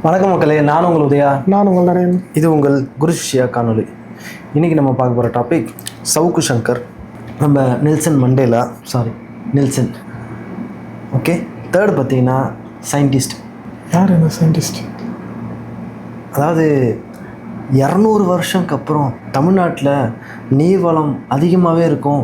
வணக்கம் மக்களே, நான் உங்கள் உதயா. நான் உங்கள் நரேன். இது உங்கள் குரு சிஷ்யா காணொலி. இன்றைக்கி நம்ம பார்க்க போகிற டாபிக் சவுக்கு சங்கர், நம்ம நெல்சன். ஓகே, தேர்ட் பார்த்தீங்கன்னா சயின்டிஸ்ட். யார் இந்த சயின்டிஸ்ட்? அதாவது 200 வருஷம்க்கு அப்புறம் தமிழ்நாட்டில் நீர்வளம் அதிகமாகவே இருக்கும்.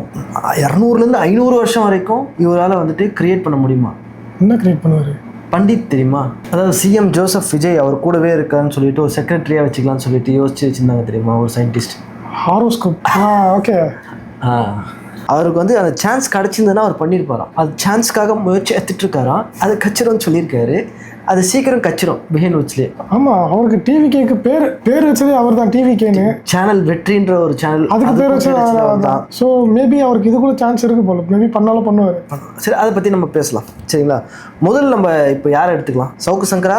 200லேருந்து 500 வருஷம் வரைக்கும் இவரால் வந்துட்டு கிரியேட் பண்ண முடியுமா? என்ன கிரியேட் பண்ணுவார்? பண்டிட் தெரியுமா? அதாவது சிஎம் ஜோசப் விஜய் அவர் கூடவே இருக்கான்னு சொல்லிட்டு ஒரு செக்ரட்டரியாக வச்சுக்கலான்னு சொல்லிட்டு யோசிச்சு வச்சுருந்தாங்க தெரியுமா, ஒரு சயின்டிஸ்ட். ஹாரோஸ்கோப். ஓகே. அவருக்கு வந்து அந்த சான்ஸ் கிடச்சிருந்ததுன்னா அவர் பண்ணியிருப்பாராம். அது சான்ஸ்க்காக முயற்சி எடுத்துட்டு இருக்காராம். அது கச்சிரும்னு சொல்லியிருக்காரு. அது சீக்கிரம் கச்சிரும் பிஹைண்ட் வச்சுலேயே. ஆமாம், அவருக்கு டிவிகேக்கு பேர் வச்சதே அவர் தான். டிவிகேன்னு சேனல் வெற்றின்ற ஒரு சேனல், அதுக்கு பேர் வச்சு தான். ஸோ மேபி அவருக்கு இது கூட சான்ஸ் இருக்கு போல. மேபி பண்ணாலும் பண்ணுவார். சரி, அதை பற்றி நம்ம பேசலாம். சரிங்களா? முதல்ல நம்ம இப்போ யாரை எடுத்துக்கலாம்? சவுக்கு சங்கரா,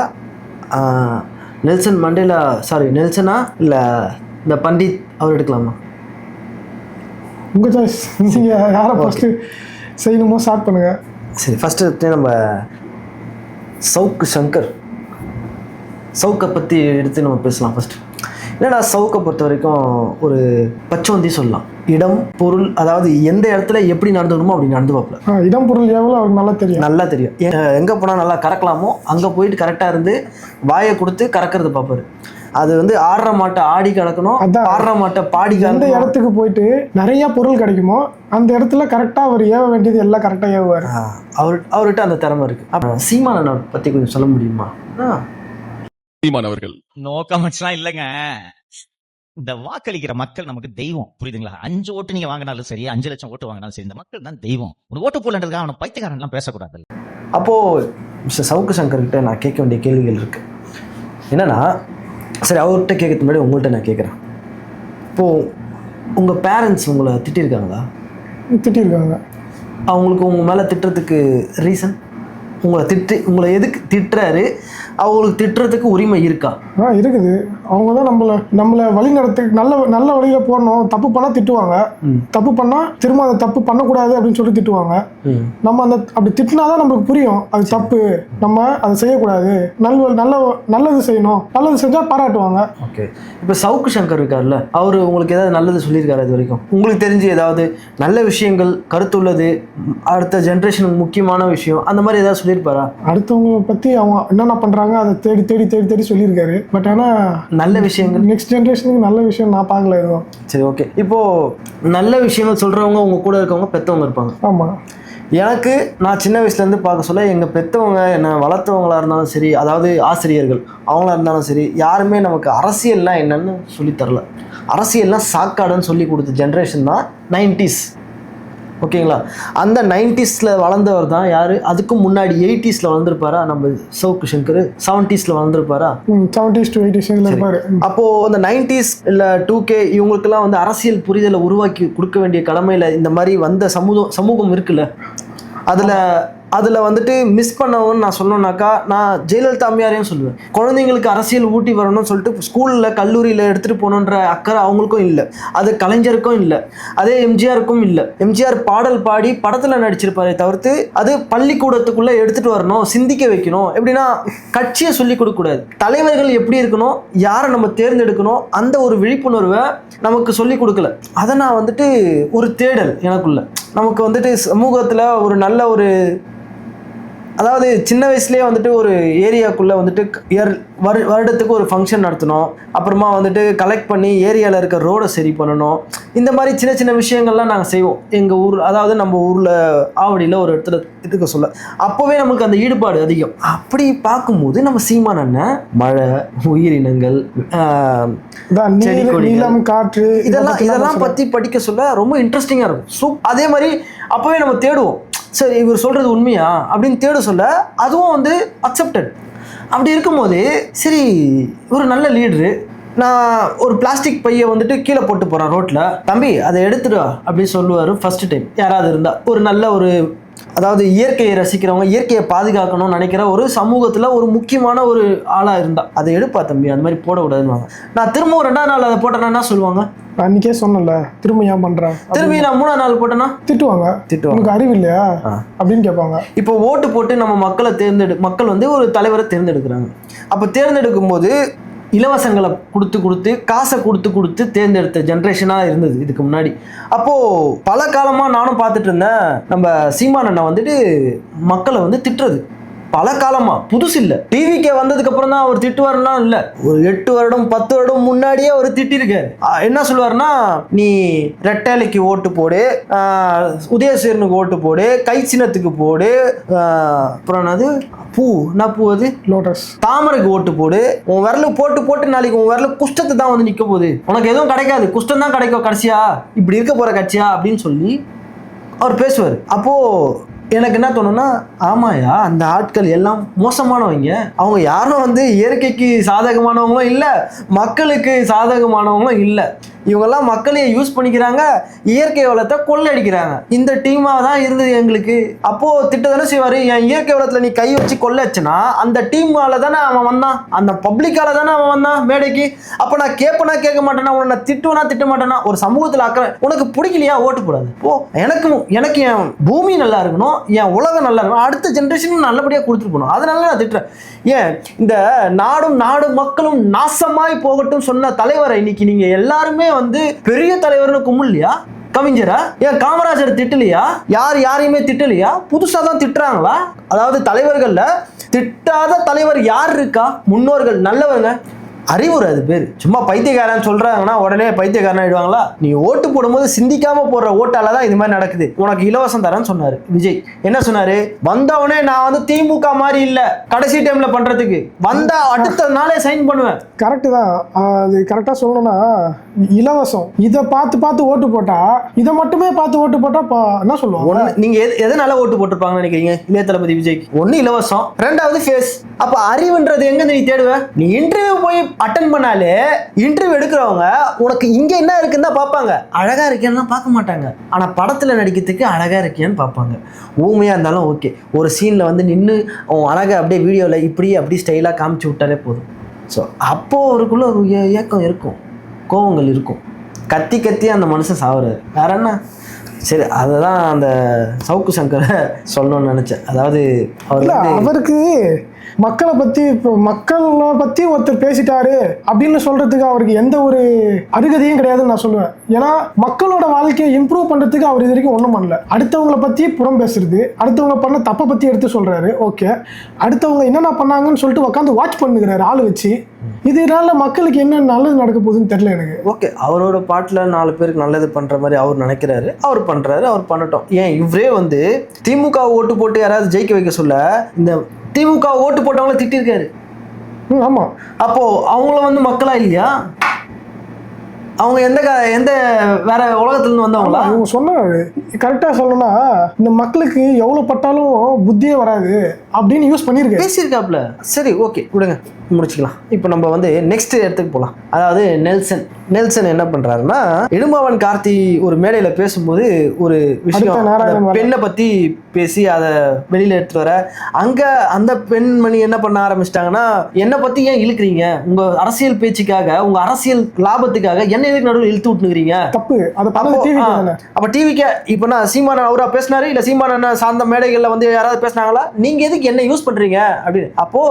நெல்சனா, இல்லை இந்த பண்டிட் அவர் எடுக்கலாமா? உங்கள் சாய்ஸ். நீங்கள் யாரை ஃபஸ்ட்டு செய்யணுமோ ஸ்டார்ட் பண்ணுங்கள். சரி, ஃபஸ்ட்டு நம்ம சவுக்கை பற்றி எடுத்து நம்ம பேசலாம். ஃபஸ்ட்டு என்னடா சவுக்கை பொறுத்த வரைக்கும் ஒரு பச்சோந்தி சொல்லலாம். இடம் பொருள், அதாவது எந்த இடத்துல எப்படி நடந்துக்கணுமோ அப்படி நடந்து பார்ப்பல. இடம் பொருள் எவ்வளோ அவருக்கு நல்லா தெரியும். எங்கே போனால் நல்லா கறக்கலாமோ அங்கே போயிட்டு கரெக்டாக இருந்து வாயை கொடுத்து கறக்கிறது பார்ப்பாரு. அது வந்து ஆடுற மாட்டை ஆடி கறக்கணும், ஆடுற மாட்டை பாடி. எந்த இடத்துக்கு போயிட்டு நிறைய பொருள் கிடைக்குமோ அந்த இடத்துல கரெக்டாக அவர் ஏவ வேண்டியது எல்லாம் கரெக்டாக ஏவுவார். அவர்கிட்ட அந்த திறமை இருக்கு. அப்புறம் சீமான் பற்றி கொஞ்சம் சொல்ல முடியுமா? சீமான் அவர்கள் நோ கமெண்ட்ஸ்லாம் இல்லைங்க. இந்த வாக்களிக்கிற மக்கள் நமக்கு தெய்வம், புரியுதுங்களா? 5 ஓட்டு நீங்க வாங்கினாலும் சரி, 5 லட்சம் ஓட்டு வாங்கினாலும் சரி, இந்த மக்கள் தான் தெய்வம். ஒரு ஓட்டு போலன்றதுக்காக அவனை பைத்தியக்காரன்லாம் பேசக்கூடாது. அப்போ மிஸ்டர் சவுக்கு சங்கர் கிட்ட நான் கேட்க வேண்டிய கேள்விகள் இருக்கு. என்னன்னா, சரி, அவர்கிட்ட கேட்கறது முன்னாடி உங்கள்கிட்ட நான் கேட்குறேன். இப்போது உங்கள் பேரண்ட்ஸ் உங்களை திட்டிருக்காங்களா? திட்டிருக்காங்க. அவங்களுக்கு உங்கள் மேலே திட்டுறதுக்கு ரீசன்? உங்களை எதுக்கு திட்டுறாரு? அவங்களுக்கு திட்டுறதுக்கு உரிமை இருக்கா? இருக்குது. அவங்க தான் நம்மளை வழி நடத்து நல்ல வழியில் போடணும். தப்பு பண்ணால் திட்டுவாங்க, தப்பு பண்ணால் திரும்ப அதை தப்பு பண்ணக்கூடாது அப்படின்னு சொல்லி திட்டுவாங்க. நம்ம அப்படி திட்டினாதான் நம்மளுக்கு புரியும் அது தப்பு, நம்ம அதை செய்யக்கூடாது, நல்லது செய்யணும். நல்லது செஞ்சால் பாராட்டுவாங்க. ஓகே, இப்போ சவுக்கு சங்கர் இருக்கார்ல, அவர் உங்களுக்கு ஏதாவது நல்லது சொல்லியிருக்காரு இது வரைக்கும்? உங்களுக்கு தெரிஞ்சு ஏதாவது நல்ல விஷயங்கள், கருத்துள்ளது, அடுத்த ஜென்ரேஷனுக்கு முக்கியமான விஷயம், அந்த மாதிரி ஏதாவது சொல்லியிருப்பாரா? அடுத்தவங்க பற்றி அவங்க என்னென்ன பண்ணுறாங்க அதை தேடி தேடி தேடி தேடி சொல்லியிருக்காரு. பட் ஆனால் நல்ல விஷயங்கள் நெக்ஸ்ட் ஜென்ரேஷனுக்கு நல்ல விஷயம் நான் பார்க்கல எதுவும். சரி, ஓகே. இப்போ நல்ல விஷயங்கள் சொல்றவங்க உங்க கூட இருக்கவங்க பெற்றவங்க இருப்பாங்க. ஆமாம். எனக்கு நான் சின்ன வயசுலேருந்து பார்க்க சொல்ல எங்கள் பெற்றவங்க என்னை வளர்த்தவங்களா இருந்தாலும் சரி, அதாவது ஆசிரியர்கள் அவங்களா இருந்தாலும் சரி, யாருமே நமக்கு அரசியல்லாம் என்னன்னு சொல்லித்தரல. அரசியல்லாம் சாக்காடுன்னு சொல்லி கொடுத்த ஜென்ரேஷன் தான் 90s. ஓகேங்களா? அந்த 90sல வளர்ந்தவர் தான் யாரு? அதுக்கு முன்னாடி 80sல வளர்ந்துருப்பாரா நம்ம Savukku Shankar? 70sல வளர்ந்துருப்பாரா? 70s to 80s இருப்பாரு. அப்போ அந்த 90s இல்ல 2K இவங்களுக்கெல்லாம் வந்து அரசியல் புரிதலை உருவாக்கி கொடுக்க வேண்டிய கடமையில இந்த மாதிரி வந்த சமூகம் இருக்குல்ல, அதில் வந்துட்டு மிஸ் பண்ணவன்னு நான் சொல்லணும்னாக்கா, நான் ஜெயலலிதா அம்மையாரையும் சொல்லுவேன். குழந்தைங்களுக்கு அரசியல் ஊட்டி வரணும்னு சொல்லிட்டு ஸ்கூலில் கல்லூரியில் எடுத்துகிட்டு போகணுன்ற அக்கறை அவங்களுக்கும் இல்லை, அது கலைஞருக்கும் இல்லை, அதே எம்ஜிஆருக்கும் இல்லை. எம்ஜிஆர் பாடல் பாடி படத்தில் நடிச்சிருப்பாரே தவிர்த்து அது பள்ளிக்கூடத்துக்குள்ளே எடுத்துகிட்டு வரணும், சிந்திக்க வைக்கணும். எப்படின்னா, கட்சியை சொல்லிக் கொடுக்கக்கூடாது, தலைவர்கள் எப்படி இருக்கணும், யாரை நம்ம தேர்ந்தெடுக்கணும், அந்த ஒரு விழிப்புணர்வை நமக்கு சொல்லிக் கொடுக்கல. அதை நான் வந்துட்டு ஒரு தேடல் எனக்குள்ள. நமக்கு வந்துட்டு சமூகத்தில் ஒரு நல்ல ஒரு, அதாவது சின்ன வயசுலேயே வந்துட்டு ஒரு ஏரியாக்குள்ளே வந்துட்டு வருடத்துக்கு ஒரு ஃபங்க்ஷன் நடத்தணும், அப்புறமா வந்துட்டு கலெக்ட் பண்ணி ஏரியாவில் இருக்க ரோடை சரி பண்ணணும். இந்த மாதிரி சின்ன சின்ன விஷயங்கள்லாம் நாங்கள் செய்வோம் எங்கள் ஊர், அதாவது நம்ம ஊரில் ஆவடியில் ஒரு இடத்துல இருக்க சொல்ல. அப்போவே நமக்கு அந்த ஈடுபாடு அதிகம். அப்படி பார்க்கும்போது நம்ம சீமான் அண்ணன் மழை, உயிரினங்கள், செடி கொடிகள், காற்று, இதெல்லாம் பற்றி படிக்க சொல்ல ரொம்ப இன்ட்ரெஸ்டிங்காக இருக்கும். அதே மாதிரி அப்போவே நம்ம தேடுவோம், சரி இவர் சொல்கிறது உண்மையா அப்படின்னு தேட சொல்ல அதுவும் வந்து அக்செப்டட். அப்படி இருக்கும்போது சரி, ஒரு நல்ல லீடரு, நான் ஒரு பிளாஸ்டிக் பையை வந்துட்டு கீழே போட்டு போகிறேன் ரோட்டில், தம்பி அதை எடுத்துடா அப்படின்னு சொல்லுவார் ஃபர்ஸ்ட் டைம் யாராவது இருந்தால். ஒரு நல்ல ஒரு அதாவது இயற்கையை ரசிக்கிறவங்க, இயற்கையை பாதுகாக்கணும்னு நினைக்கிற ஒரு சமூகத்துல ஒரு முக்கியமான ஒரு ஆளா இருந்தா அதை எடுப்பா தம்பி, அந்த மாதிரி போடக்கூடாதுன்னு. நான் திரும்பவும் 2ஆம் நாள் அதை போட்டேன்னா என்ன சொல்லுவாங்க? அன்னைக்கே சொன்னல, திரும்ப ஏன் பண்ற, திரும்பி நான் 3ஆம் நாள் போட்டேன்னா திட்டுவாங்க. உனக்கு அறிவு இல்லையா அப்படின்னு கேட்பாங்க. இப்போ ஓட்டு போட்டு நம்ம மக்கள் வந்து ஒரு தலைவரை தேர்ந்தெடுக்கிறாங்க. அப்போ தேர்ந்தெடுக்கும் போது இலவசங்களை கொடுத்து காசை கொடுத்து தேர்ந்தெடுத்த ஜென்ரேஷனாக இருந்தது இதுக்கு முன்னாடி. அப்போது பல காலமாக நானும் பார்த்துட்டு இருந்தேன், நம்ம சீமான் அண்ணா வந்துட்டு மக்களை வந்து திட்டுறது பல காலமாக, புதுசு இல்லை. டிவிக்கே வந்ததுக்கு அப்புறம் தான் அவர் திட்டுவாருலாம் இல்லை, ஒரு 8 வருடம் 10 வருடம் முன்னாடியே அவர் திட்டிருக்காரு. என்ன சொல்லுவாருன்னா, நீ ரெட்டேலைக்கு ஓட்டு போடு, உதயசேரனுக்கு ஓட்டு போடு, கை சின்னத்துக்கு போடு, அப்புறம் என்னது பூ, என்ன பூ அது, லோட்டஸ், தாமரைக்கு ஓட்டு போடு, உன் விரல போட்டு நாளைக்கு உன் விரல குஷ்டத்தை தான் வந்து நிற்க போகுது, உனக்கு எதுவும் கிடைக்காது, குஷ்டம் தான் கிடைக்கும் கடைசியா, இப்படி இருக்க போற கட்சியா அப்படின்னு சொல்லி அவர் பேசுவார். அப்போ எனக்கு என்ன தோணுன்னா, ஆமாயா அந்த ஆட்கள் எல்லாம் மோசமானவங்க, அவங்க யாரும் வந்து இயற்கைக்கு சாதகமானவங்களும் இல்லை, மக்களுக்கு சாதகமானவங்களும் இல்லை, இவங்கெல்லாம் மக்களையே யூஸ் பண்ணிக்கிறாங்க, இயற்கை வளத்தை கொள்ளடிக்கிறாங்க. இந்த டீமாக தான் இருந்தது எங்களுக்கு. அப்போது திட்டத்தானே செய்வார், என் இயற்கை வளத்தில் நீ கை வச்சு கொள்ளச்சுன்னா அந்த டீமால தானே அவன் வந்தான், அந்த பப்ளிக்கால தானே அவன் வந்தான் மேடைக்கு. அப்போ நான் கேட்பேனா கேட்க மாட்டேனா, உன்னை திட்டுவேனா திட்ட மாட்டேனா, ஒரு சமூகத்தில் அக்கறை உனக்கு பிடிக்கலையா ஓட்டு போடாது. எனக்கு என் பூமி நல்லா இருக்கணும், என் உலகம் நல்லா இருக்கணும், அடுத்த ஜென்ரேஷனும் நல்லபடியாக கொடுத்துட்டு போகணும், அதனால நான் திட்டுறேன். ஏன் இந்த நாடு மக்களும் நாசமாய் போகட்டும் சொன்ன தலைவரை இன்னைக்கு நீங்க எல்லாருமே வந்து பெரிய தலைவர்னு கும்பிடலையா? கவிஞரா? ஏன் காமராஜர் திட்டலையா? யாரையுமே திட்டலையா? புதுசா தான் திட்டுறாங்களா? அதாவது தலைவர்கள்ல திட்டாத தலைவர் யார் இருக்கா? முன்னோர்கள் நல்லவங்க, அறிவுரை அது பேர். சும்மா பைத்தியக்காரன் சொல்றாங்கன்னா உடனே பைத்தியக்காரன் ஆயிடுவாங்களா? நீ ஓட்டு போடும்போது சிந்திக்காம போடுற ஓட்டால தான் இது மாதிரி நடக்குது. உனக்கு இலவசம் தரேன்னு சொன்னாரு விஜய். என்ன சொன்னாரு? வந்தவனே நான் வந்து திமுக மாதிரி இல்ல, கடைசி டைம்ல பண்றதுக்கு வந்தா அடுத்த நாளே சைன் பண்ணுவேன். கரெக்டு தான். அது கரெக்டா சொல்லணும்னா, இலவசம் இதை பார்த்து ஓட்டு போட்டா, இதை மட்டுமே பார்த்து ஓட்டு போட்டா என்ன சொல்லுவாங்க? நீங்க எதனால ஓட்டு போட்டிருப்பாங்கன்னு நினைக்கிறீங்க? இளைய தளபதி விஜய்க்கு ஒண்ணு இலவசம், 2வது ஃபேஸ். அப்ப அறிவுன்றது எங்க நீ தேடுவ? நீ இன்டர்வியூ போய் அட்டென்ட் பண்ணாலே இன்டர்வியூ எடுக்கிறவங்க உனக்கு இங்க என்ன இருக்குன்னு தான் பார்ப்பாங்க, அழகா இருக்கேன்னு பார்க்க மாட்டாங்க. ஆனா படத்துல நடிக்கிறதுக்கு அழகா இருக்கேன்னு பார்ப்பாங்க. ஊமையா இருந்தாலும் ஓகே, ஒரு சீன்ல வந்து நின்று அவன் அழகா அப்படியே வீடியோல அப்படி ஸ்டைலா காமிச்சு விட்டாலே போதும். ஸோ அப்போ அவருக்குள்ள ஒரு ஏக்கம் இருக்கும், கோவங்கள் இருக்கும், கத்தி அந்த மனுஷன் சாவுறாரு. வேற என்ன? சரி, அதுதான் அந்த சவுக்கு சங்கரை சொல்லணும்னு நினைச்சேன். அதாவது அவருக்கு மக்களை பத்தி ஒருத்தர் பேசிட்டாரு அப்படின்னு சொல்றதுக்கு அவருக்கு எந்த ஒரு அருகதையும் கிடையாதுன்னு நான் சொல்லுவேன். ஏன்னா மக்களோட வாழ்க்கையை இம்ப்ரூவ் பண்றதுக்கு அவர் இது வரைக்கும் ஒன்றும் பண்ணல. அடுத்தவங்களை பத்தி புறம் பேசுறது, அடுத்தவங்க பண்ண தப்பை பத்தி எடுத்து சொல்றாரு, ஓகே. அடுத்தவங்க என்னென்ன பண்ணாங்கன்னு சொல்லிட்டு உட்காந்து வாட்ச் பண்ணுகிறாரு ஆள் வச்சு. இதனால மக்களுக்கு என்ன நல்லது நடக்க போகுதுன்னு தெரியல எனக்கு. ஓகே, அவரோட பாட்டில் 4 பேருக்கு நல்லது பண்ற மாதிரி அவர் நினைக்கிறாரு, அவர் பண்றாரு, அவர் பண்ணட்டும். ஏன் இவரே வந்து திமுக ஓட்டு போட்டு யாராவது ஜெயிக்க வைக்க சொல்ல இந்த திமுக ஓட்டு போட்டவங்கள திட்டிருக்காரு. ஆமா, அப்போ அவங்கள வந்து மக்களா இல்லையா? அவங்க எந்த வேற உலகத்துல இருந்து வந்தவங்களா? அவங்க சொன்னாரு. கரெக்டா சொல்லணும்னா, இந்த மக்களுக்கு எவ்வளவு பட்டாலும் புத்தியே வராது அப்படின்னு யூஸ் பண்ணிருக்காரு, பேசியிருக்காப்ல. சரி, ஓகே, விடுங்க, முடிச்சுக்கலாம். இப்போ நம்ம வந்து நெக்ஸ்ட் இடத்துக்கு போகலாம். அதாவது நெல்சன் என்ன பண்றாருன்னா, இடும்பாவன் கார்த்தி ஒரு மேடையில பேசும்போது ஒரு விஷயம், பெண்ணை பத்தி பேசி அதை வெளியில எடுத்துட்டு வர, அங்க அந்த பெண்மணி என்ன பண்ண ஆரம்பிச்சிட்டாங்கன்னா, என்னை பத்தி ஏன் இழுக்கிறீங்க, உங்க அரசியல் பேச்சுக்காக, உங்க அரசியல் லாபத்துக்காக என்ன எதுக்கு நடுவில் இழுத்து விட்டுனுக்கிறீங்க, தப்பு. அப்ப டிவிக்கு இப்ப நான் சீமான் அவரா பேசினாரு, இல்ல சீமான் சார்ந்த மேடைகள்ல வந்து யாராவது பேசினாங்களா, நீங்க எதுக்கு என்ன யூஸ் பண்றீங்க அப்படின்னு. அப்போ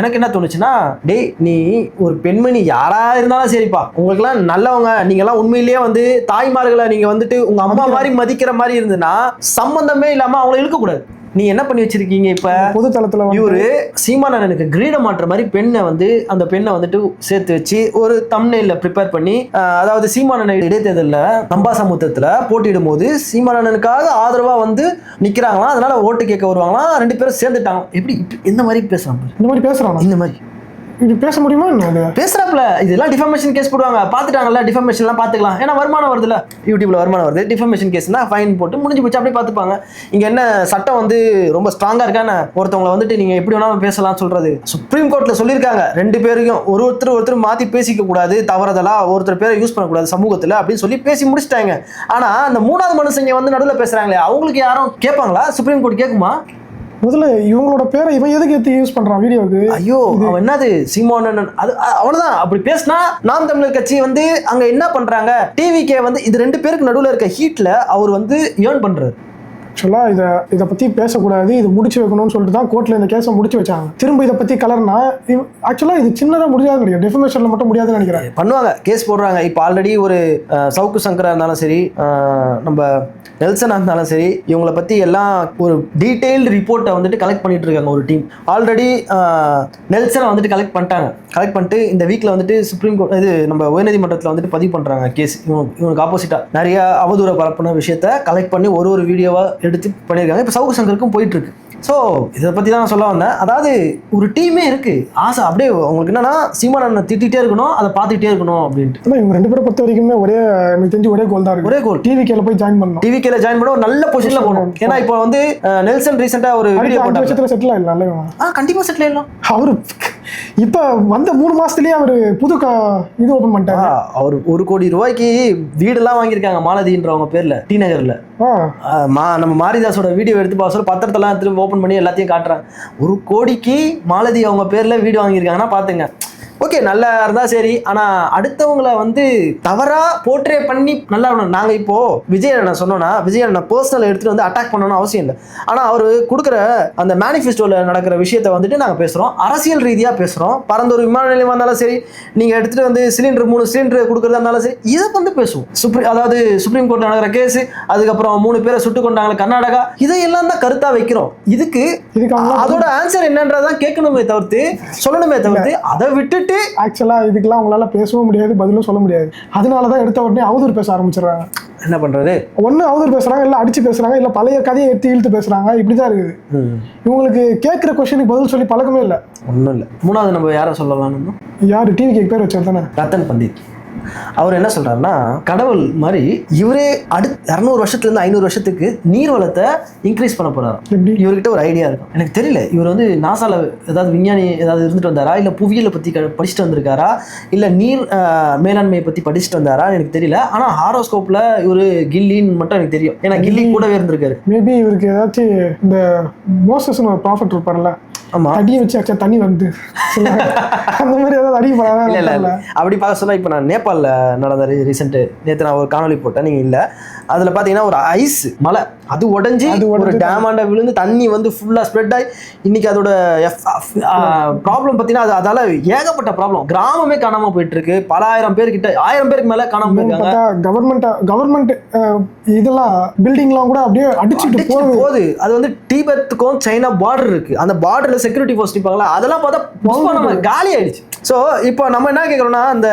எனக்கு என்ன தோணுச்சுன்னா, டேய், நீ ஒரு பெண்மணி யாரா இருந்தாலும் சரிப்பா, உங்களுக்கு எல்லாம் நல்லவங்க, நீங்க எல்லாம் உண்மையிலேயே வந்து தாய்மார்களை நீங்க வந்துட்டு உங்க அம்மா மாதிரி மதிக்கிற மாதிரி இருந்துன்னா சம்பந்தமே இல்லாம அவங்களை இழுக்க கூடாது. நீ என்ன பண்ணி வச்சிருக்கீங்க? இப்ப பொது தளத்துல இவரு சீமானனுக்கு கிரீட மாற்ற மாதிரி அந்த பெண்ணை வந்துட்டு சேர்த்து வச்சு ஒரு தம்ப்நெயில்ல ப்ரிப்பேர் பண்ணி, அதாவது சீமானனை இடைத்தேர்தல்ல நம்பாசமுத்திரத்துல போட்டியிடும் போது சீமானனுக்காக ஆதரவா வந்து நிக்கிறாங்களாம், அதனால ஓட்டு கேட்க வருவாங்களாம், 2 பேரும் சேர்ந்துட்டாங்க. எப்படி இந்த மாதிரி பேசுறாங்க, இந்த மாதிரி இது பேச முடியுமா என்ன அது? பேசுறாப்ல இதெல்லாம் டிஃபர்மேஷன் கேஸ் போடுவாங்க, பார்த்துட்டாங்கல்ல, டிஃபர்மேஷன்லாம் பார்த்துக்கலாம், ஏன்னா வருமானம் வருதுல்ல, யூடியூப்ல வருமானம் வருது, டிஃபர்மேஷன் கேஸ்னா ஃபைன் போட்டு முடிஞ்சு போச்சு, அப்படியே பார்த்துப்பாங்க. இங்க என்ன சட்டம் வந்து ரொம்ப ஸ்ட்ராங்கா இருக்கான்னு ஒருத்தவங்களை வந்துட்டு நீங்க எப்படி வேணாலும் பேசலாம் சொல்றது. சுப்ரீம் கோர்ட்ல சொல்லியிருக்காங்க 2 பேரையும் ஒருத்தர் மாத்தி பேசிக்க கூடாது, தவறுதலா ஒருத்தர் பேரை யூஸ் பண்ணக்கூடாது சமூகத்துல அப்படின்னு சொல்லி பேசி முடிச்சிட்டாங்க. ஆனா அந்த 3வது மனுஷங்க வந்து நடுவில் பேசுறாங்களே, அவங்களுக்கு யாரும் கேட்பாங்களா? சுப்ரீம் கோர்ட் கேட்குமா? முதல்ல இவங்களோட பேரை இவன் எதுக்கு எடுத்து யூஸ் பண்றான் வீடியோக்கு? ஐயோ அவன் என்னது சீமான் அது அவ்வளவுதான். அப்படி பேசினா நாம் தமிழர் கட்சி வந்து அங்க என்ன பண்றாங்க, டிவிகே வந்து இது 2 பேருக்கு நடுவில் இருக்க ஹீட்ல அவர் வந்து ஏர்ன் பண்றாரு. ஆக்சுவலாக இதை பற்றி பேசக்கூடாது, இது முடிச்சு வைக்கணும்னு சொல்லிட்டு தான் கோர்ட்டில் இந்த கேஸை முடிச்சு வச்சாங்க. திரும்ப இதை பற்றி கலர்னா ஆக்சுவலாக இது சின்னதாக முடியாதுன்னு நினைக்கிறேன், டெஃபர்மேஷனில் மட்டும் முடியாதுன்னு நினைக்கிறேன். பண்ணுவாங்க, கேஸ் போடுறாங்க. இப்போ ஆல்ரெடி ஒரு சவுக்கு சங்கரா இருந்தாலும் சரி, நம்ம நெல்சனாக இருந்தாலும் சரி, இவங்களை பற்றி எல்லாம் ஒரு டீட்டெயில்டு ரிப்போர்ட்டை வந்துட்டு கலெக்ட் பண்ணிட்டு இருக்காங்க ஒரு டீம். ஆல்ரெடி நெல்சனை வந்துட்டு கலெக்ட் பண்ணிட்டு இந்த வீக்கில் வந்துட்டு சுப்ரீம் கோர்ட் இது நம்ம உயர்நீதிமன்றத்தில் வந்துட்டு பதிவு பண்ணுறாங்க கேஸ். இவனுக்கு ஆப்போசிட்டாக நிறைய அவதூற பரப்புன விஷயத்த கலெக்ட் பண்ணி ஒரு வீடியோவாக எடுத்து பண்ணியிருக்காங்க. இப்போ சவுக்கு சங்கருக்கும் போயிட்டு இருக்கு. ஸோ இதை பற்றி தான் சொல்ல வந்தேன். அதாவது ஒரு டீமே இருக்கு, ஆசை அப்படியே உங்களுக்கு என்னன்னா சீமான் அண்ணன் திட்டிகிட்டே இருக்கணும், அதை பார்த்துக்கிட்டே இருக்கணும் அப்படின்ட்டு. ஆனால் இவங்க 2 பேரை பொறுத்த வரைக்குமே எனக்கு தெரிஞ்சு ஒரே கோல் தான் இருக்கு. ஒரே கோல், டிவிகேல போய் ஜாயின் பண்ணணும். டிவிகேல ஜாயின் பண்ண ஒரு நல்ல பொசிஷன்ல போகணும். ஏன்னா இப்போ வந்து நெல்சன் ரீசெண்டாக ஒரு வீடியோ போட்டாங்க, 5 வருஷத்துல செட்டில் ஆயிடலாம். கண்டிப்பாக செட்டில் ஆயிடலாம். அவரு இப்போ வந்த 3 மாசத்துலயே அவர் புது இது ஓபன் பண்ணிட்டாரு. அவர் 1 கோடி ரூபாய்க்கு வீடெல்லாம் வாங்கியிருக்காங்க மாலதின்றவங்க பேர்ல, டி நகர்ல. நம்ம மாரிதாஸோட வீடியோ எடுத்து பார்த்து பத்திரத்தெல்லாம் திரும்ப ஓப்பன் பண்ணி எல்லாத்தையும் காட்டுறாங்க. 1 கோடிக்கு மாலதி அவங்க பேர்ல வீடு வாங்கியிருக்காங்கன்னா பாத்துங்க. ஓகே, நல்லா இருந்தா சரி. ஆனா அடுத்தவங்களை வந்து தவறா போர்ட்ரே பண்ணி நல்லா நாங்க இப்போ விஜய் அண்ணன் சொன்னோம்னா விஜய் அண்ணன் பர்சனல் எடுத்துட்டு வந்து அட்டாக் பண்ணணும்னு அவசியம் இல்லை. ஆனா அவரு கொடுக்குற அந்த மேனிஃபெஸ்டோல நடக்கிற விஷயத்த வந்துட்டு நாங்க பேசுறோம், அரசியல் ரீதியா பேசுறோம். பரந்தூர் விமான நிலையம் வந்தாலும் சரி, நீங்க எடுத்துட்டு வந்து சிலிண்டர் 3 சிலிண்டர் கொடுக்கறதா இருந்தாலும் சரி, இதை வந்து பேசுவோம். அதாவது சுப்ரீம் கோர்ட்ல நடக்கிற கேஸ், அதுக்கப்புறம் 3 பேரை சுட்டு கொண்டாங்க கர்நாடகா, இதையெல்லாம் தான் கருத்தா வைக்கிறோம். இதுக்கு அதோட ஆன்சர் என்னன்றதான் கேட்கணுமே தவிர்த்து சொல்லணுமே தவிர்த்து அதை விட்டுட்டு ஆக்சுவலா இதுக்கெல்லாம் அவங்களால பேசவும் முடியாது, பதிலும் சொல்ல முடியாது. அதனாலதான் எடுத்த உடனே அவதூறு பேச ஆரம்பிச்சிடுறாங்க. என்ன பண்றது? ஒண்ணு அவதூறு பேசுறாங்க, இல்ல அடிச்சு பேசுறாங்க, இல்ல பழைய கதையை எடுத்து இழுத்து பேசுறாங்க. இப்படிதான் இருக்குது. இவங்களுக்கு கேட்கிற கொஸ்டினுக்கு பதில் சொல்லி பழக்கமே இல்லை. ஒன்றும் இல்லை. 3வது நம்ம யாரை சொல்லலாம்னு, யாரு டிவிக்கு பேர் வச்சார் தானே, ரத்தன் பண்டித். அவர் என்ன சொல்றாருன்னா, கடவுள் மாதிரி இவரே அடுத்த 200 வருஷத்துல இருந்து 500 வருஷத்துக்கு நீர் வளத்தை இன்க்ரீஸ் பண்ண போறாரு. இவர்கிட்ட ஒரு ஐடியா இருக்கும், எனக்கு தெரியல. இவர் வந்து நாசால ஏதாவது விஞ்ஞானி ஏதாவது இருந்துட்டு வந்தாரா, இல்ல புவியியலை பத்தி படிச்சுட்டு வந்திருக்காரா, இல்ல நீர் மேலாண்மையை பத்தி படிச்சுட்டு வந்தாரா எனக்கு தெரியல. ஆனா ஹாரோஸ்கோப்ல இவரு கில்லின்னு மட்டும் எனக்கு தெரியும், ஏன்னா கில்லி கூடவே இருந்திருக்காரு. மேபி இவருக்கு ஏதாச்சும் இந்த மோசஸ்னு ஒரு ப்ராஃபிட் இருப்பார்ல, அடியை வச்சு அச்சா தண்ணி வந்து அந்த மாதிரி ஏதாவது அடி இல்ல அப்படி பார்க்க சொன்னா, இப்போ நான் நேபாளில் நடந்த ரீசெண்ட் நேற்று நான் ஒரு காணொலி போட்டேன், நீங்க இல்லை அதுல பாத்தீங்கன்னா ஒரு ஐஸ் மலை அது உடஞ்சி ஒரு டேம் ஆண்ட விழுந்து தண்ணி வந்து ஃபுல்லா ஸ்ப்ரெட் ஆகி இன்னைக்கு அதோட ப்ராப்ளம் பார்த்தீங்கன்னா அதால ஏகப்பட்ட ப்ராப்ளம், கிராமமே காணாம போயிட்டு இருக்கு. பல ஆயிரம் பேர் கிட்ட 1000 பேருக்கு மேல காணாம போயிருக்காங்க. கவர்மெண்ட் இதெல்லாம் பில்டிங்லாம் கூட அப்படியே அடிச்சுட்டு போகுது. அது வந்து டிபெத்துக்கும் சைனா பார்டர் இருக்கு, அந்த பார்டர்ல செக்யூரிட்டி போஸ்ட் இருப்பாங்களா, அதெல்லாம் பார்த்தா காலி ஆயிடுச்சு. ஸோ இப்போ நம்ம என்ன கேட்குறோம்னா, அந்த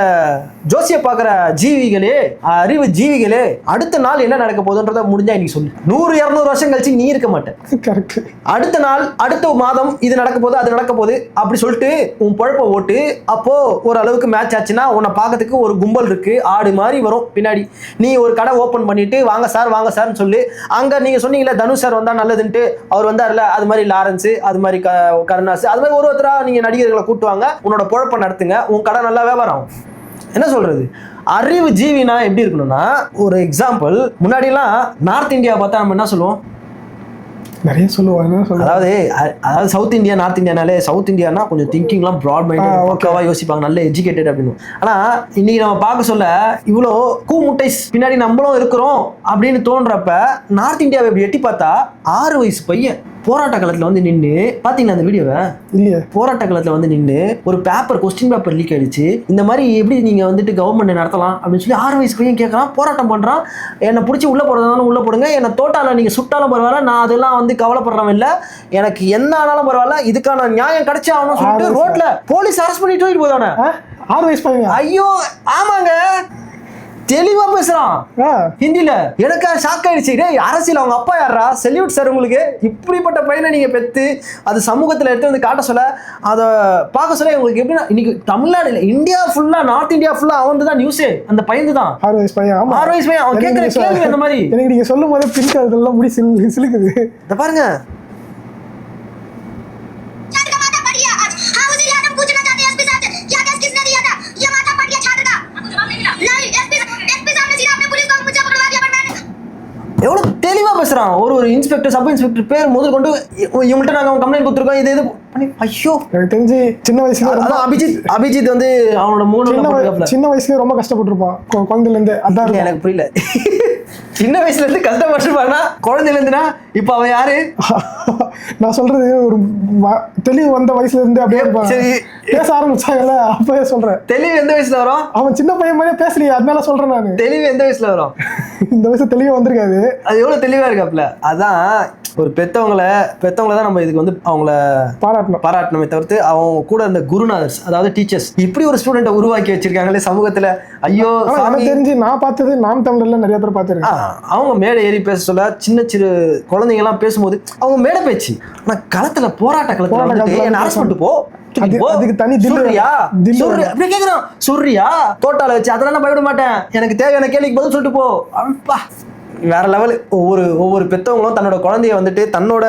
ஜோசியை பார்க்குற ஜீவிகளே, அறிவு ஜீவிகளே, அடுத்த நாள் என்ன நடக்க போகுதுன்றத முடிஞ்சா இன்னைக்கு சொல்லு. 100-200 வருஷம் கழிச்சு நீ இருக்க மாட்டேன். கரெக்ட். அடுத்த நாள் அடுத்த மாதம் இது நடக்க போகுது அது நடக்க போகுது அப்படி சொல்லிட்டு உன் பொழப்ப ஓட்டு. அப்போ ஒரு அளவுக்கு மேட்ச் ஆச்சுன்னா உன்னை பார்க்கறதுக்கு ஒரு கும்பல் இருக்கு, ஆடு மாதிரி வரும் பின்னாடி. நீ ஒரு கடை ஓப்பன் பண்ணிட்டு வாங்க சார்னு சொல்லி, அங்க நீங்க சொன்னீங்களே தனுஷ் சார் வந்தா நல்லதுன்ட்டு, அவர் வந்தார்ல, அது மாதிரி லாரன்ஸ், அது மாதிரி கருணாஸ், அது மாதிரி ஒருத்தரா நீங்க நடிகர்களை கூட்டுவாங்க, உன்னோட பொழப்ப நடத்துங்க, உன் கடை நல்லா வியாபாரம் ஆகும். என்ன சொல்றது? அறிவு ஜீவினா எப்படி இருக்கணும்னா, ஒரு எக்ஸாம்பிள், முன்னாடி எல்லாம் நார்த் இந்தியா பார்த்தா நம்ம என்ன சொல்லுவோம், நிறைய சொல்லுவாங்க. அதாவது சவுத் இந்தியா நார்த் இந்தியானாலே, சவுத் இந்தியானா கொஞ்சம் திங்கிங்லாம் ப்ராட் மைண்டட், ஓகேவா யோசிப்பாங்க, நல்ல எஜுகேட்டட் அப்படின்னு. ஆனா இன்னைக்கு நம்ம பார்க்க சொல்ல இவ்வளோ கூமுட்டைஸ் பின்னாடி நம்மளும் இருக்கிறோம் அப்படின்னு தோன்றப்ப, நார்த் இந்தியாவை எப்படி எட்டி பார்த்தா 6 வயசு பையன் போராட்ட காலத்துல வந்து நின்று, பாத்தீங்களா அந்த வீடியோவை? இல்லையா? போராட்ட காலத்துல வந்து நின்று ஒரு கொஸ்டின் பேப்பர் லீக் ஆயிடுச்சு, இந்த மாதிரி எப்படி நீங்க வந்துட்டு கவர்மெண்ட் நடத்தலாம் அப்படின்னு சொல்லி 6 வயசு பையன் கேட்கறான், போராட்டம் பண்றான். என்னை பிடிச்சி உள்ள போறதாலும் உள்ள போடுங்க, என்னை தோட்டால நீங்க சுட்டாலும் பரவாயில்ல, நான் அதெல்லாம் வந்து கவலைப்படுறவன் இல்ல, எனக்கு என்ன ஆனாலும் பரவாயில்ல, இதுக்கான நியாயம் கிடைச்சே ஆகணும்னு சொல்லிட்டு ரோட்ல போலீஸ் அரெஸ்ட் பண்ணிட்டு போயிட்டு போதானே 6 வயசு பையன். ஐயோ ஆமாங்க, தெளிவா பேசுறான் ஆ, ஹிந்தில. எனக்கு ஷாக் ஆயிடுச்சு. டேய் அரசியல் அவங்க அப்பா யாரா? செல்யூட் சார் உங்களுக்கு. இப்படிப்பட்ட பையனை நீங்க பெத்து அது சமூகத்துல எடுத்து வந்து காட்ட சொல்ல, அதை பார்க்க சொல்ல உங்களுக்கு எப்படின்னா இன்னைக்கு தமிழ்நாடு இல்ல இந்தியா ஃபுல்லா, நார்த் இந்தியா ஃபுல்லா அவன் தான் நியூஸே. அந்த பையன் தான் 6 வயசு பையன். ஆமா, 6 வயசு பையன். அவன் எனக்கு கேட்கிற நீங்க கேள்வி அந்த மாதிரி. எனக்கு நீங்க சொல்லும் போதே பின் அதெல்லாம் முடி சிலுக்குது. இத பாருங்க. எவ்வளவு தெளிவா பேசுறான். ஒரு இன்ஸ்பெக்டர், சப் இன்ஸ்பெக்டர் பேர் முதல் கொண்டு இவங்கள்ட்ட நாங்க கம்ப்ளைண்ட் கொடுத்துருக்கோம், இது இது பண்ணி. ஐயோ, எனக்கு தெரிஞ்சு சின்ன வயசுல அதான் அபிஜித் வந்து அவனோட 3 சின்ன வயசுல ரொம்ப கஷ்டப்பட்டிருப்பான் குழந்தையில இருந்து. அதான் எனக்கு புரியல. சின்ன வயசுல இருந்து கஷ்டப்பட்டுருப்பானா? குழந்தையில இருந்துனா இப்ப அவன் யாரு? நான் சொல்றது ஒரு தெளிவு வந்த வயசுல இருந்து அப்படியே சரி, பேச ஆரம்பிச்சாங்கல்ல, அப்பவே சொல்றேன். தெளிவு எந்த வயசுல வரும்? அவன் சின்ன பையன் மாதிரியே பேசலையே, அதனால சொல்றேன் நானு. தெளிவு எந்த வயசுல வரும்? இந்த வயசு தெளிவா வந்திருக்காது. அது எவ்வளவு தெளிவா இருக்காப்ல. அதான் ஒரு பெத்தவங்களை தான் நம்ம இதுக்கு வந்து அவங்கள பாராட்டணுமே தவிர்த்து அவங்க கூட இருந்த குருநாதர்ஸ், அதாவது டீச்சர்ஸ், இப்படி ஒரு ஸ்டூடெண்ட்டை உருவாக்கி வச்சிருக்காங்களே சமூகத்துல. ஐயோ, எனக்கு தெரிஞ்சு நான் பார்த்தது நாம் தமிழர்ல நிறைய பேர் பார்த்துருக்கேன். அவங்க மேடை ஏறி பேச சொல்ல, சின்ன சிறு குழந்தைங்க எல்லாம் பேசும்போது அவங்க மேடை பேச்சு. ஆனா களத்துல போராட்ட களத்துல என்ன அரசு பண்ணிட்டு போ, அதுக்கு தனி சொல்றியா தோட்டால வச்சு அதெல்லாம் பயப்பட மாட்டேன், எனக்கு தேவையான கேள்விக்கு பதில் சொல்லிட்டு போ. அப்பா, வேற லெவல். ஒவ்வொரு பெத்தவங்களும் தன்னோட குழந்தைய வந்துட்டு தன்னோட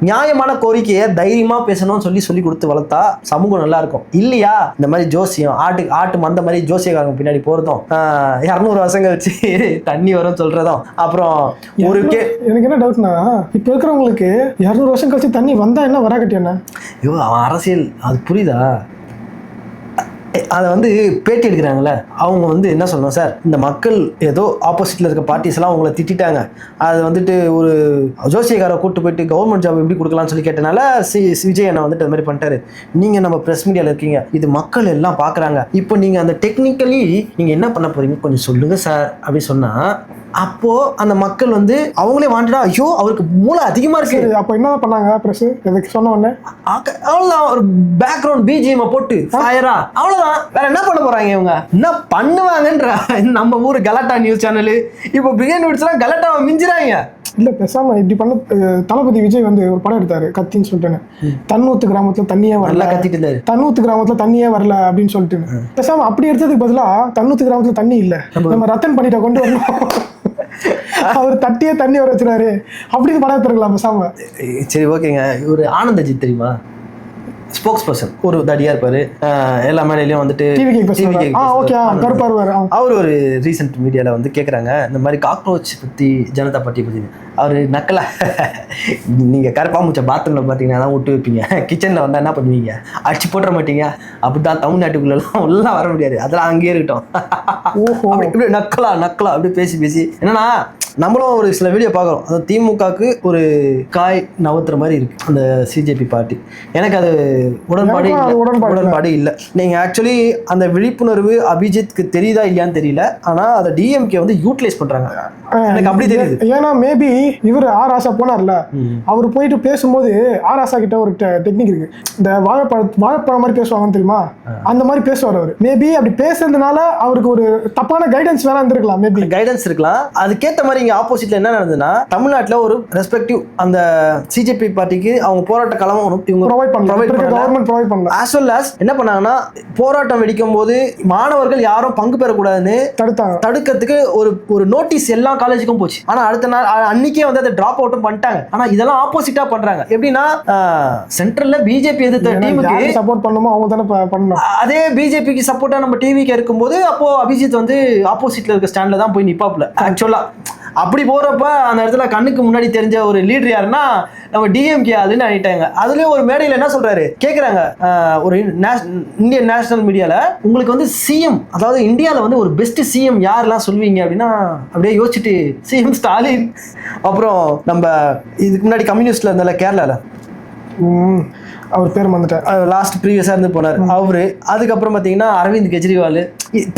நியாயமான கோரிக்கையை தைரியமா பேசணும்னு சொல்லி கொடுத்து வளர்த்தா சமூகம் நல்லா இருக்கும். இல்லையா இந்த மாதிரி ஜோசியம், ஆட்டு மந்த மாதிரி ஜோசியக்காரங்க பின்னாடி போறதும், 200 வருஷங்கள் வச்சு தண்ணி வரும் சொல்றதும், அப்புறம் எனக்கு என்ன டவுட்னா, இப்ப இருக்கிறவங்களுக்கு 200 வருஷம் கழிச்சு தண்ணி வந்தா என்ன வராக்கட்டி என்ன? ஐயோ, அவன் அரசியல் அது புரியுதா? அதை வந்து பேட்டி எடுக்கிறாங்கல்ல, அவங்க வந்து என்ன சொல்லணும், சார் இந்த மக்கள் ஏதோ ஆப்போசிட்ல இருக்க பார்ட்டிஸ் எல்லாம் அவங்கள திட்டாங்க, அது வந்துட்டு ஒரு ஜோசியக்காரை கூட்டு போயிட்டு கவர்மெண்ட் ஜாப் எப்படி கொடுக்கலாம்னு சொல்லி கேட்டனால விஜய் அண்ணா வந்துட்டு அது மாதிரி பண்ணிட்டாரு. நீங்க நம்ம பிரஸ் மீடியால இருக்கீங்க, இது மக்கள் எல்லாம் பாக்குறாங்க, இப்போ நீங்க அந்த டெக்னிக்கலி நீங்க என்ன பண்ண போறீங்க கொஞ்சம் சொல்லுங்க சார் அப்படி சொன்னா, அப்போ அந்த மக்கள் வந்து அவங்களே வாண்டடா, ஐயோ அவருக்கு மூளை அதிகமா இருக்கு. அப்போ என்ன பண்ணாங்க பிரஸ்? எதுக்கு சொன்ன உடனே அவ்வளவுதான், ஒரு பேக்ரவுண்ட் பிஜிஎம் போட்டு ஃபயரா, அவ்வளவுதான். வேற என்ன பண்ண போறாங்க இவங்க? என்ன பண்ணுவாங்கன்ற நம்ம ஊரு கலாட்டா நியூஸ் சேனல் இப்போ பிரியாணி எல்லாம் கலாட்டாவை மிஞ்சுறாங்க. இல்ல பேசாம இப்படி பண்ண. தளபதி விஜய் வந்து ஒரு படம் எடுத்தாரு கத்தின்னு சொல்லிட்டேன்னு, தன்னூத்து கிராமத்துல தண்ணியே வரல, கத்திட்டு இருந்தாரு, தன்னூத்து கிராமத்துல தண்ணியே வரல அப்படின்னு சொல்லிட்டு. பேசாம அப்படி எடுத்ததுக்கு பதிலா தன்னூத்து கிராமத்துல தண்ணி இல்ல, நம்ம ரத்தன் பண்ணிட்ட கொண்டு வரணும், அவர் தட்டியே தண்ணி வர வச்சுறாரு அப்படின்னு படம் எடுத்துருக்கலாம் பேசாம. சரி, ஓகேங்க. ஒரு ஆனந்தஜித் தெரியுமா, ஸ்போக்ஸ் பர்சன், ஒரு தடியா இருப்பாரு, எல்லா மேடையிலயும் வந்துட்டு அவர் ஒரு ரீசெண்ட் மீடியால வந்து கேக்குறாங்க இந்த மாதிரி காக்ரோச் பத்தி, ஜனதா பார்ட்டி பத்தி. அவரு நக்கலா, நீங்க கரப்பாம்பூச்ச பாத்ரூம்ல பாத்தீங்கன்னா தான் விட்டு வைப்பீங்க, கிச்சன்ல வந்தா என்ன பண்ணுவீங்க, அடிச்சு போட்டுற மாட்டீங்க, அப்படிதான் தமிழ்நாட்டுக்குள்ள எல்லாம் வர முடியாது, அதெல்லாம் அங்கேயே இருக்கட்டும். இப்படி நக்கலா அப்படி பேசி என்னன்னா, நம்மளும் ஒரு சில வீடியோ பார்க்குறோம், அது திமுகவுக்கு ஒரு காய் நவத்துற மாதிரி இருக்கு அந்த சிஜேபி பார்ட்டி. எனக்கு அது உடன்பாடு இல்லை. நீங்க ஆக்சுவலி அந்த விழிப்புணர்வு அபிஜித்க்கு தெரியுதா இல்லையான்னு தெரியல, ஆனா அதை டிஎம்கே வந்து யூட்டிலைஸ் பண்றாங்க, எனக்கு அப்படி தெரியுது. ஏன்னா மேபி இவர் ஆர் ஆசா போனார்ல, அவர் போயிட்டு பேசும்போது ஆர் ஆசா கிட்ட ஒரு டெக்னிக் இருக்கு, இந்த வாழைப்பழம் மாதிரி பேசுவாங்கன்னு தெரியுமா, அந்த மாதிரி பேசுவார் அவர். மேபி அப்படி பேசுறதுனால அவருக்கு ஒரு தப்பான கைடன்ஸ் வேணா இருந்திருக்கலாம், மேபி கைடன்ஸ் இருக்கலாம். அதுக்கேற்ற மாதிரி இங்க ஆப்போசிட்ல என்ன நடந்ததுன்னா, தமிழ்நாட்டுல ஒரு ரெஸ்பெக்டிவ் அந்த சிஜேபி பார்ட்டிக்கு அவங்க போராட்ட களம் இவங்க ப்ரொவைட் பண்ணல. as well as என்ன பண்ணாங்கன்னா, போராட்டம் வெடிக்கும் போது மாணவர்கள் யாரும் பங்கு பெறக்கூடாதுன்னு தடுக்கிறதுக்கு ஒரு நோட்டீஸ் எல்லா காலேஜுக்கும் போச்சு. ஆனா அடுத்த நாள் அன்னைக்கே வந்து அதை டிராப் அவுட்டும் பண்ணிட்டாங்க. ஆனா இதெல்லாம் ஆப்போசிட்டா பண்றாங்க. எப்படின்னா, சென்ட்ரல்ல பிஜேபி எதிர்த்த டீமுக்கு சப்போர்ட் பண்ணுமோ அவங்க தானே பண்ணணும். அதே பிஜேபிக்கு சப்போர்ட்டா நம்ம டிவிக்கு இருக்கும்போது அப்போ அபிஜித் வந்து ஆப்போசிட்ல இருக்க ஸ்டாண்ட்ல தான் போய் நிப்பாப்ல. ஆக்சுவலா அப்படி போறப்ப அந்த இடத்துல கண்ணுக்கு முன்னாடி தெரிஞ்ச ஒரு லீடர் யாருன்னா நம்ம டிஎம்கே அதுன்னு ஆயிட்டாங்க. அதுலயும் ஒரு மேடையில் என்ன சொல்றாரு கேக்குறாங்க, ஒரு இந்தியன் நேஷனல் மீடியால, உங்களுக்கு வந்து சிஎம், அதாவது இந்தியாவில் வந்து ஒரு பெஸ்ட் சிஎம் யாரெல்லாம் சொல்வீங்க அப்படின்னா, அப்படியே யோசிச்சுட்டு சிஎம் ஸ்டாலின், அப்புறம் நம்ம இதுக்கு முன்னாடி கம்யூனிஸ்ட்ல இருந்தால கேரளால அவர் பேர் வந்துட்டார், லாஸ்ட் ப்ரீவியஸாக இருந்து போனார் அவரு. அதுக்கப்புறம் பார்த்தீங்கன்னா அரவிந்த் கெஜ்ரிவால்,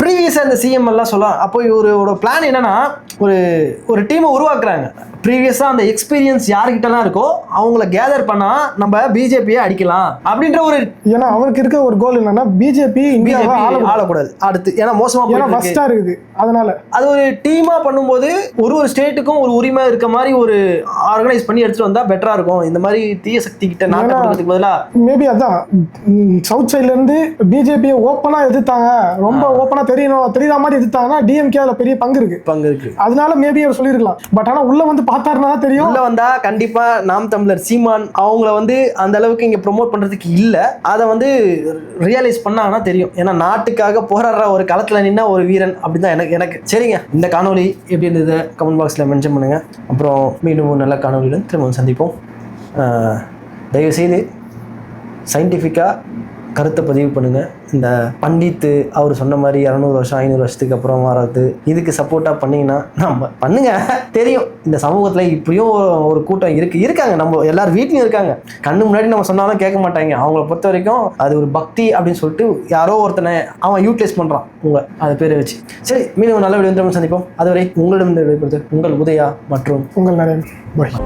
ப்ரீவியஸாக இந்த சிஎம் எல்லாம் சொல்லலாம். அப்போ இவரோட பிளான் என்னன்னா ஒரு டீமை உருவாக்குறாங்க. ப்ரீவியஸாக அந்த எக்ஸ்பீரியன்ஸ் யாருக்கிட்டலாம் இருக்கோ அவங்கள கேதர் பண்ணா நம்ம பிஜேபியை அடிக்கலாம் அப்படின்ற ஒரு, ஏன்னா அவருக்கு இருக்க ஒரு கோல் என்னன்னா பிஜேபி இந்தியாவை ஆளக்கூடாது அடுத்து, ஏன்னா மோசமா ஃபர்ஸ்டா இருக்குது. அதனால அது ஒரு டீமா பண்ணும்போது ஒரு ஸ்டேட்டுக்கும் ஒரு உரிமை இருக்க மாதிரி ஒரு ஆர்கனைஸ் பண்ணி எடுத்துட்டு வந்தா பெட்டரா இருக்கும். இந்த மாதிரி தீய சக்தி கிட்ட நாட்டை கொடுக்கறதுக்கு பதிலா மேபி அதான் சவுத் சைட்ல இருந்து பிஜேபியை ஓப்பனா எதிர்த்தாங்க, ரொம்ப ஓப்பனா தெரியாத மாதிரி எதிர்த்தாங்கன்னா டிஎம்கே அதுல பெரிய பங்கு இருக்கு. அதனால மேபி அவர் சொல்லிருக்கலாம். பட் ஆனா உள்ள வந்து பார்த்தாருன்னா தெரியும். உள்ள வந்தா கண்டிப்பா நாம் தமிழர் சீமான் அவங்கள வந்து அந்த அளவுக்கு இங்க ப்ரொமோட் பண்றதுக்கு இல்ல, அதை வந்து ரியலைஸ் பண்ணாங்கன்னா தெரியும். ஏன்னா நாட்டுக்காக போராடுற ஒரு களத்துல நின்னா ஒரு வீரன் அப்படிதான் எனக்கு. சரிங்க, இந்த காணொலி எப்படி இருந்தது கமெண்ட் பாக்ஸ்ல மென்ஷன் பண்ணுங்க. அப்புறம் மீண்டும் ஒரு நல்ல காணொலியுடன் திரும்ப சந்திப்போம். தயவுசெய்து சயின்டிஃபிக்காக கருத்தை பதிவு பண்ணுங்கள். இந்த பண்டித்து அவர் சொன்ன மாதிரி 200 வருஷம் 500 வருஷத்துக்கு அப்புறம் வர்றது இதுக்கு சப்போர்ட்டாக பண்ணிங்கன்னா நம்ம பண்ணுங்க. தெரியும் இந்த சமூகத்தில் இப்படியும் ஒரு கூட்டம் இருக்காங்க, நம்ம எல்லாரும் வீட்லையும் இருக்காங்க. கண்ணு முன்னாடி நம்ம சொன்னாலும் கேட்க மாட்டாங்க. அவங்கள பொறுத்த வரைக்கும் அது ஒரு பக்தி அப்படின்னு சொல்லிட்டு யாரோ ஒருத்தனை அவன் யூட்டிலைஸ் பண்ணுறான் அதை பேரை வச்சு. சரி, மீண்டும் நல்ல வீடியோ சந்திப்போம். அதுவரை உங்களிடம் விடைபெறுவது உங்கள் உதயா மற்றும் உங்கள் நரேன். பாய்.